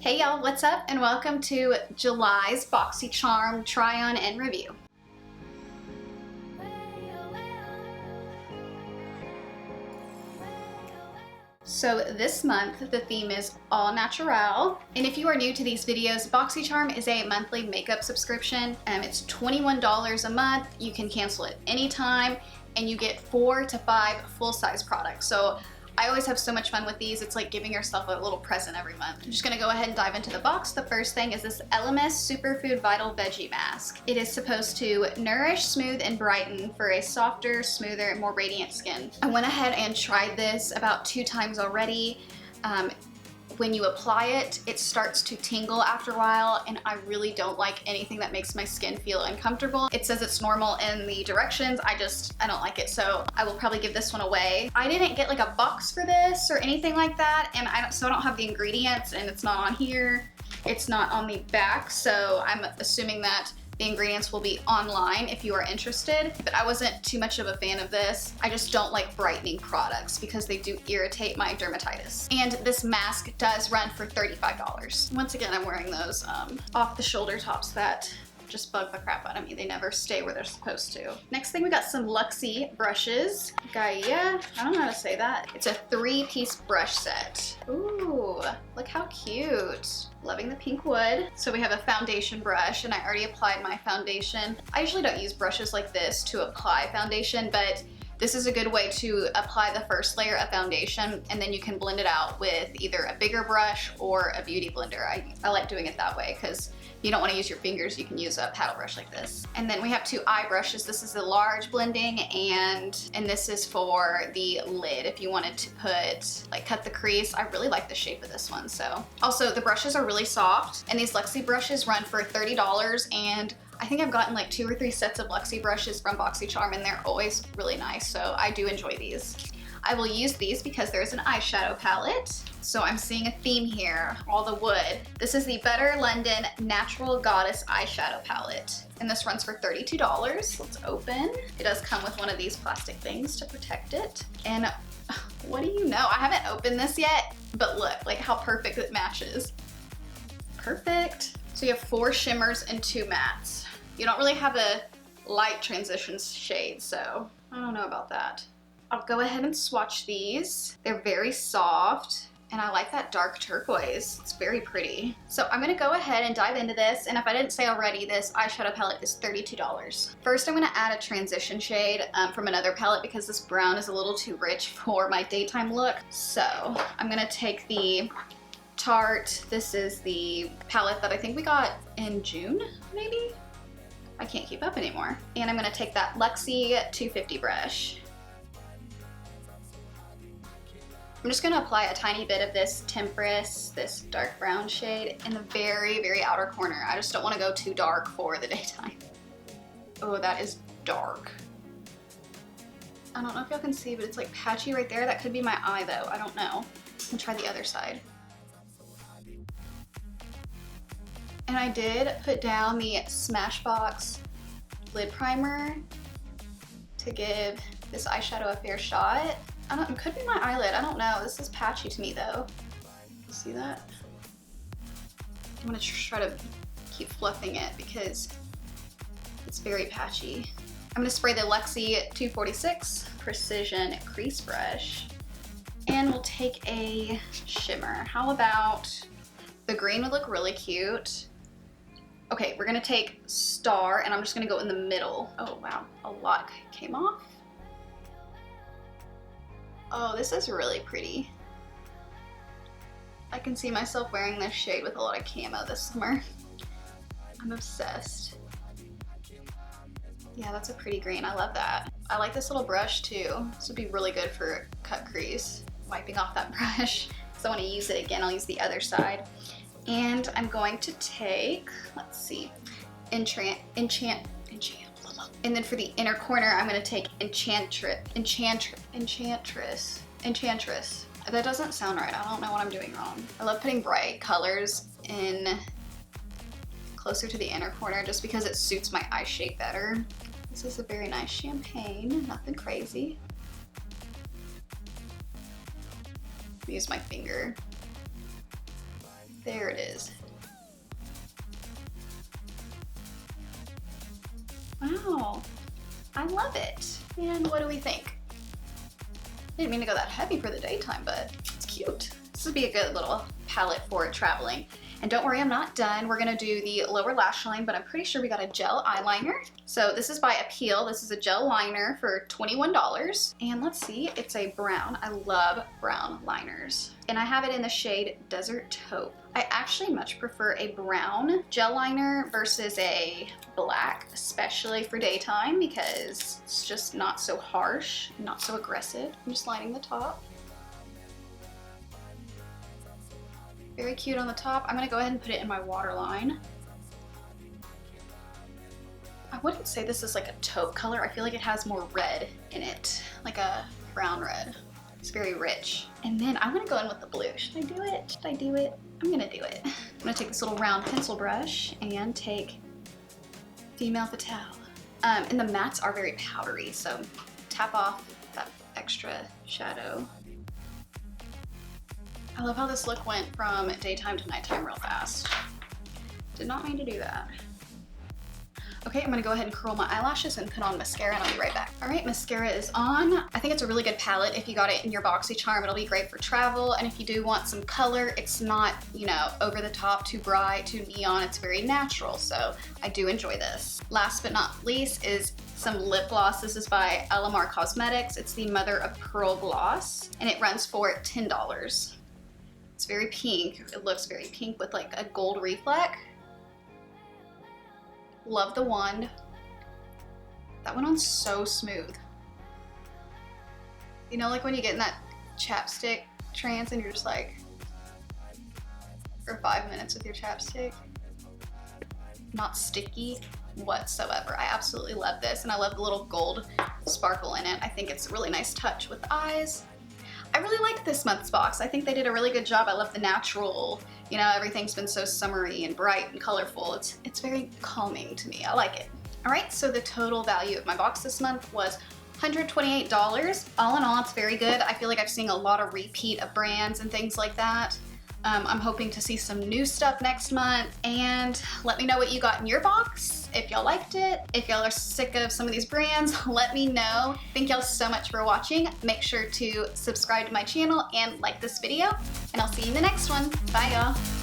Hey y'all, what's up? And welcome to July's Boxycharm try-on and review. So this month, the theme is all natural. And if you are new to these videos, Boxycharm is a monthly makeup subscription. It's $21 a month. You can cancel it anytime and you get 4 to 5 full-size products. So I always have so much fun with these. It's like giving yourself a little present every month. I'm just gonna go ahead and dive into the box. The first thing is this Elemis Superfood Vital Veggie Mask. It is supposed to nourish, smooth, and brighten for a softer, smoother, and more radiant skin. I went ahead and tried this about 2 times already. When you apply it, it starts to tingle after a while, and I really don't like anything that makes my skin feel uncomfortable. It says it's normal in the directions. I don't like it, so I will probably give this one away. I didn't get like a box for this or anything like that, and I don't have the ingredients, and it's not on here. It's not on the back, so I'm assuming that the ingredients will be online if you are interested, but I wasn't too much of a fan of this. I just don't like brightening products because they do irritate my dermatitis. And this mask does run for $35. Once again, I'm wearing those off the shoulder tops that just bug the crap out of me. They never stay where they're supposed to. Next thing, we got some Luxie brushes. Gaea, I don't know how to say that. It's a 3-piece brush set. Ooh, look how cute. Loving the pink wood. So we have a foundation brush, and I already applied my foundation. I usually don't use brushes like this to apply foundation, but this is a good way to apply the first layer of foundation, and then you can blend it out with either a bigger brush or a beauty blender. I like doing it that way because you don't want to use your fingers, you can use a paddle brush like this. And then we have 2 eye brushes. This is the large blending, and this is for the lid if you wanted to cut the crease. I really like the shape of this one. So also, the brushes are really soft, and these Luxie brushes run for $30, and I think I've gotten like 2 or 3 sets of Luxie brushes from Boxycharm, and they're always really nice, so I do enjoy these. I will use these because there's an eyeshadow palette. So I'm seeing a theme here, all the wood. This is the Better London Natural Goddess eyeshadow palette, and this runs for $32. Let's open. It does come with one of these plastic things to protect it. And what do you know? I haven't opened this yet, but look, like how perfect it matches. Perfect. So you have 4 shimmers and 2 mattes. You don't really have a light transition shade, so I don't know about that. I'll go ahead and swatch these. They're very soft, and I like that dark turquoise. It's very pretty. So I'm gonna go ahead and dive into this, and if I didn't say already, this eyeshadow palette is $32. First, I'm gonna add a transition shade from another palette because this brown is a little too rich for my daytime look. So I'm gonna take the Tarte. This is the palette that I think we got in June, maybe? I can't keep up anymore. And I'm gonna take that Luxie 250 brush. I'm just gonna apply a tiny bit of this Temperance, this dark brown shade, in the very, very outer corner. I just don't wanna go too dark for the daytime. Oh, that is dark. I don't know if y'all can see, but it's like patchy right there. That could be my eye though, I don't know. I'll try the other side. And I did put down the Smashbox lid primer to give this eyeshadow a fair shot. It could be my eyelid, I don't know. This is patchy to me though. See that? I'm gonna try to keep fluffing it because it's very patchy. I'm gonna spray the Luxie 246 Precision Crease Brush, and we'll take a shimmer. How about, the green would look really cute. Okay, we're gonna take Star, and I'm just gonna go in the middle. Oh wow, a lot came off. Oh, this is really pretty. I can see myself wearing this shade with a lot of camo this summer. I'm obsessed. Yeah, that's a pretty green, I love that. I like this little brush too. This would be really good for cut crease. Wiping off that brush, because I want to use it again. I'll use the other side. And I'm going to take, let's see, Enchant. And then for the inner corner, I'm gonna take Enchantress. That doesn't sound right. I don't know what I'm doing wrong. I love putting bright colors in closer to the inner corner just because it suits my eye shape better. This is a very nice champagne, nothing crazy. Use my finger. There it is. Wow, I love it. And what do we think? Didn't mean to go that heavy for the daytime, but it's cute. This would be a good little palette for traveling. And don't worry, I'm not done. We're gonna do the lower lash line, but I'm pretty sure we got a gel eyeliner. So this is by Appeal. This is a gel liner for $21. And let's see, it's a brown. I love brown liners. And I have it in the shade Desert Taupe. I actually much prefer a brown gel liner versus a black, especially for daytime, because it's just not so harsh, not so aggressive. I'm just lining the top. Very cute on the top. I'm gonna go ahead and put it in my waterline. I wouldn't say this is like a taupe color. I feel like it has more red in it, like a brown red. It's very rich. And then I'm gonna go in with the blue. Should I do it? Should I do it? I'm gonna do it. I'm gonna take this little round pencil brush and take Female Fatale. And the mattes are very powdery, so tap off that extra shadow. I love how this look went from daytime to nighttime real fast. Did not mean to do that. Okay, I'm gonna go ahead and curl my eyelashes and put on mascara, and I'll be right back. All right, mascara is on. I think it's a really good palette. If you got it in your Boxycharm, it'll be great for travel. And if you do want some color, it's not, you know, over the top, too bright, too neon. It's very natural, so I do enjoy this. Last but not least is some lip gloss. This is by Alamar Cosmetics. It's the Mother of Pearl gloss, and it runs for $10. It's very pink. It looks very pink with like a gold reflect. Love the wand. That went on so smooth. You know, like when you get in that chapstick trance and you're just like, for 5 minutes with your chapstick. Not sticky whatsoever. I absolutely love this, and I love the little gold sparkle in it. I think it's a really nice touch with the eyes. I really like this month's box. I think they did a really good job. I love the natural, you know, everything's been so summery and bright and colorful. It's very calming to me. I like it. All right, so the total value of my box this month was $128. All in all, it's very good. I feel like I've seen a lot of repeat of brands and things like that. I'm hoping to see some new stuff next month, and let me know what you got in your box, if y'all liked it. If y'all are sick of some of these brands, let me know. Thank y'all so much for watching. Make sure to subscribe to my channel and like this video, and I'll see you in the next one. Bye y'all.